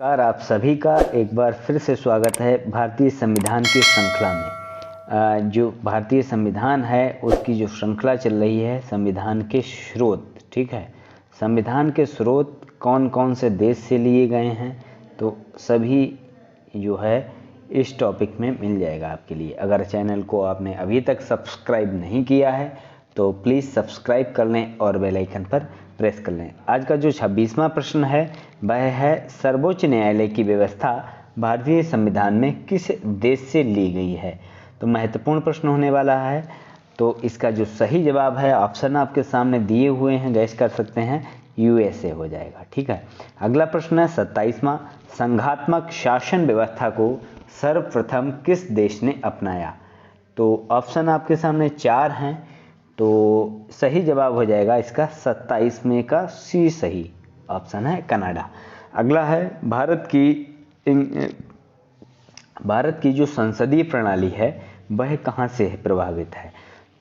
नमस्कार, आप सभी का एक बार फिर से स्वागत है भारतीय संविधान की श्रृंखला में। जो भारतीय संविधान है उसकी जो श्रृंखला चल रही है संविधान के स्रोत, ठीक है। संविधान के स्रोत कौन कौन से देश से लिए गए हैं, तो सभी जो है इस टॉपिक में मिल जाएगा आपके लिए। अगर चैनल को आपने अभी तक सब्सक्राइब नहीं किया है तो प्लीज़ सब्सक्राइब कर लें और बेल आइकन पर प्रेस कर लें। आज का जो 26वां प्रश्न है वह है सर्वोच्च न्यायालय की व्यवस्था भारतीय संविधान में किस देश से ली गई है। तो महत्वपूर्ण प्रश्न होने वाला है। तो इसका जो सही जवाब है, ऑप्शन आपके सामने दिए हुए हैं, गैस कर सकते हैं, यूएसए हो जाएगा, ठीक है। अगला प्रश्न है 27वां, संघात्मक शासन व्यवस्था को सर्वप्रथम किस देश ने अपनाया। तो ऑप्शन आपके सामने 4 हैं, तो सही जवाब हो जाएगा इसका 27 में का सी सही ऑप्शन है, कनाडा। अगला है भारत की जो संसदीय प्रणाली है वह कहाँ से प्रभावित है।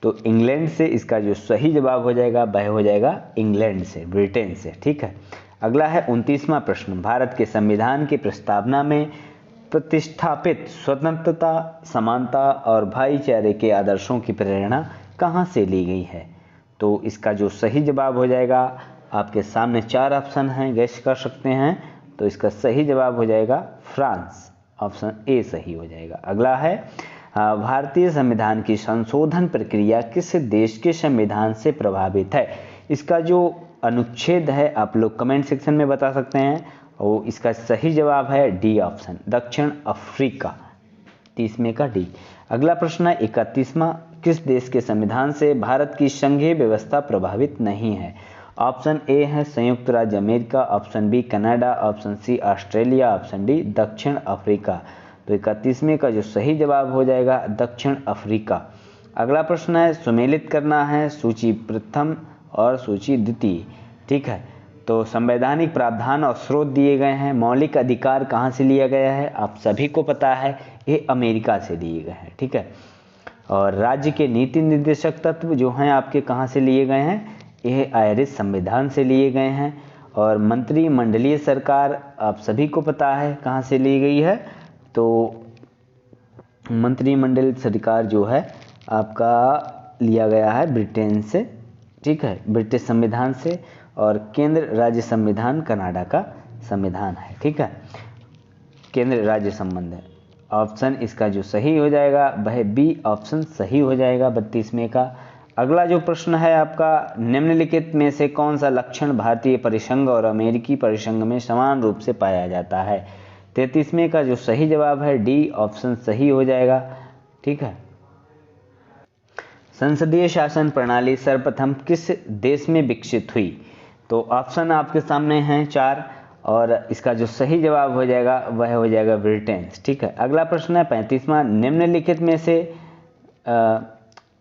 तो इंग्लैंड से इसका जो सही जवाब हो जाएगा वह हो जाएगा इंग्लैंड से, ब्रिटेन से, ठीक है। अगला है 29वां प्रश्न, भारत के संविधान की प्रस्तावना में प्रतिष्ठापित स्वतंत्रता, समानता और भाईचारे के आदर्शों की प्रेरणा कहाँ से ली गई है। तो इसका जो सही जवाब हो जाएगा, आपके सामने 4 ऑप्शन हैं, गैस कर सकते हैं। तो इसका सही जवाब हो जाएगा फ्रांस, ऑप्शन ए सही हो जाएगा। अगला है भारतीय संविधान की संशोधन प्रक्रिया किस देश के संविधान से प्रभावित है। इसका जो अनुच्छेद है आप लोग कमेंट सेक्शन में बता सकते हैं, और इसका सही जवाब है डी ऑप्शन, दक्षिण अफ्रीका, 30 में का डी। अगला प्रश्न है 31वां, किस देश के संविधान से भारत की संघीय व्यवस्था प्रभावित नहीं है। ऑप्शन ए है संयुक्त राज्य America, option B Canada, option C Australia, option D दक्षिण अफ्रीका। तो 31वें का जो सही जवाब हो जाएगा दक्षिण अफ्रीका। अगला प्रश्न है सुमेलित करना है सूची प्रथम और सूची द्वितीय, ठीक है। तो संवैधानिक प्रावधान और स्रोत दिए गए हैं। मौलिक अधिकार कहाँ से लिया गया है, आप सभी को पता है, ये अमेरिका से लिए गए हैं, ठीक है। और राज्य के नीति निर्देशक तत्व जो हैं आपके कहाँ से लिए गए हैं, ये आयरिश संविधान से लिए गए हैं। और मंत्रिमंडलीय सरकार आप सभी को पता है कहाँ से ली गई है, तो मंत्रिमंडल सरकार जो है आपका लिया गया है ब्रिटेन से, ठीक है, ब्रिटिश संविधान से। और केंद्र राज्य संविधान कनाडा का संविधान है, ठीक है, केंद्र राज्य संबंध है। ऑप्शन इसका जो सही हो जाएगा वह बी ऑप्शन सही हो जाएगा 32वें का। अगला जो प्रश्न है आपका, निम्नलिखित में से कौन सा लक्षण भारतीय परिसंघ और अमेरिकी परिसंघ में समान रूप से पाया जाता है। 33वें का जो सही जवाब है डी ऑप्शन सही हो जाएगा, ठीक है। संसदीय शासन प्रणाली सर्वप्रथम किस देश में विकसित हुई। तो ऑप्शन आपके सामने हैं 4, और इसका जो सही जवाब हो जाएगा वह हो जाएगा ब्रिटेन, ठीक है। अगला प्रश्न है 35वां, निम्नलिखित में से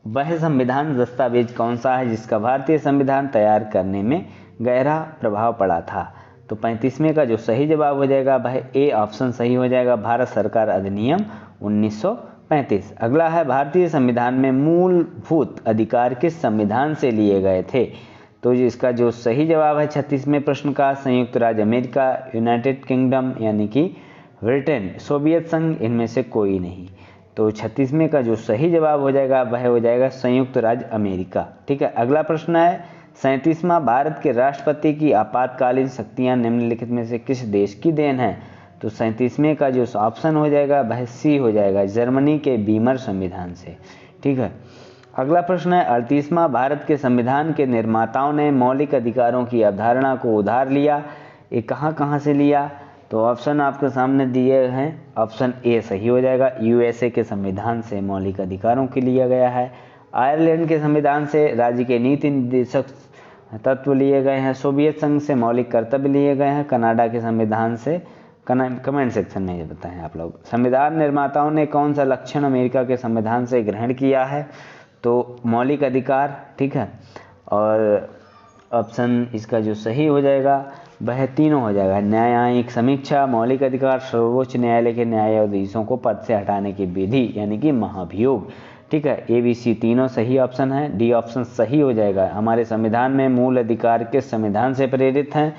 वह संविधान दस्तावेज कौन सा है जिसका भारतीय संविधान तैयार करने में गहरा प्रभाव पड़ा था। तो 35वें का जो सही जवाब हो जाएगा वह ए ऑप्शन सही हो जाएगा, भारत सरकार अधिनियम 1935। अगला है भारतीय संविधान में मूलभूत अधिकार किस संविधान से लिए गए थे। तो इसका जो सही जवाब है 36वें प्रश्न का, संयुक्त राज्य अमेरिका, यूनाइटेड किंगडम यानी कि ब्रिटेन, सोवियत संघ, इनमें से कोई नहीं। तो 36वें का जो सही जवाब हो जाएगा वह हो जाएगा संयुक्त राज्य अमेरिका, ठीक है। अगला प्रश्न है 37वां, भारत के राष्ट्रपति की आपातकालीन शक्तियां निम्नलिखित में से किस देश की देन है। तो 37वें का जो ऑप्शन हो जाएगा वह सी हो जाएगा, जर्मनी के बीमर संविधान से, ठीक है। अगला प्रश्न है 38वां, भारत के संविधान के निर्माताओं ने मौलिक अधिकारों की अवधारणा को उधार लिया, ये कहाँ कहाँ से लिया। तो ऑप्शन आपके सामने दिए हैं, ऑप्शन ए सही हो जाएगा, यूएसए के संविधान से मौलिक अधिकारों के लिया गया है। आयरलैंड के संविधान से राज्य के नीति निर्देशक तत्व लिए गए हैं। सोवियत संघ से मौलिक कर्तव्य लिए गए हैं। कनाडा के संविधान से, कमेंट सेक्शन में ये बताएं आप लोग। संविधान निर्माताओं ने कौन सा लक्षण अमेरिका के संविधान से ग्रहण किया है। तो मौलिक अधिकार, ठीक है। और ऑप्शन इसका जो सही हो जाएगा वह तीनों हो जाएगा, न्यायिक समीक्षा, मौलिक अधिकार, सर्वोच्च न्यायालय के न्यायाधीशों को पद से हटाने की विधि यानी कि महाभियोग, ठीक है। ए बी सी तीनों सही ऑप्शन है, डी ऑप्शन सही हो जाएगा। हमारे संविधान में मूल अधिकार किस संविधान से प्रेरित हैं।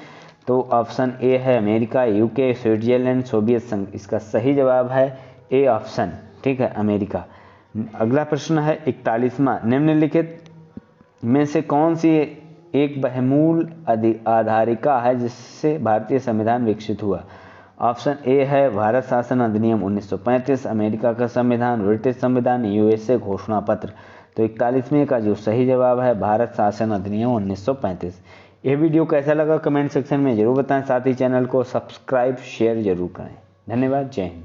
तो ऑप्शन ए है अमेरिका, यूके, स्विट्जरलैंड, सोवियत संघ। इसका सही जवाब है ए ऑप्शन, ठीक है, अमेरिका। अगला प्रश्न है 41वां, निम्नलिखित में से कौन सी एक बहुमूल आधारिका है जिससे भारतीय संविधान विकसित हुआ? ऑप्शन ए है भारत शासन अधिनियम 1935, अमेरिका का संविधान, ब्रिटिश संविधान, यूएसए घोषणा पत्र। तो 41वें का जो सही जवाब है भारत शासन अधिनियम 1935। यह वीडियो कैसा लगा कमेंट सेक्शन में जरूर बताएं, साथ ही चैनल को सब्सक्राइब शेयर जरूर करें। धन्यवाद, जय हिंद।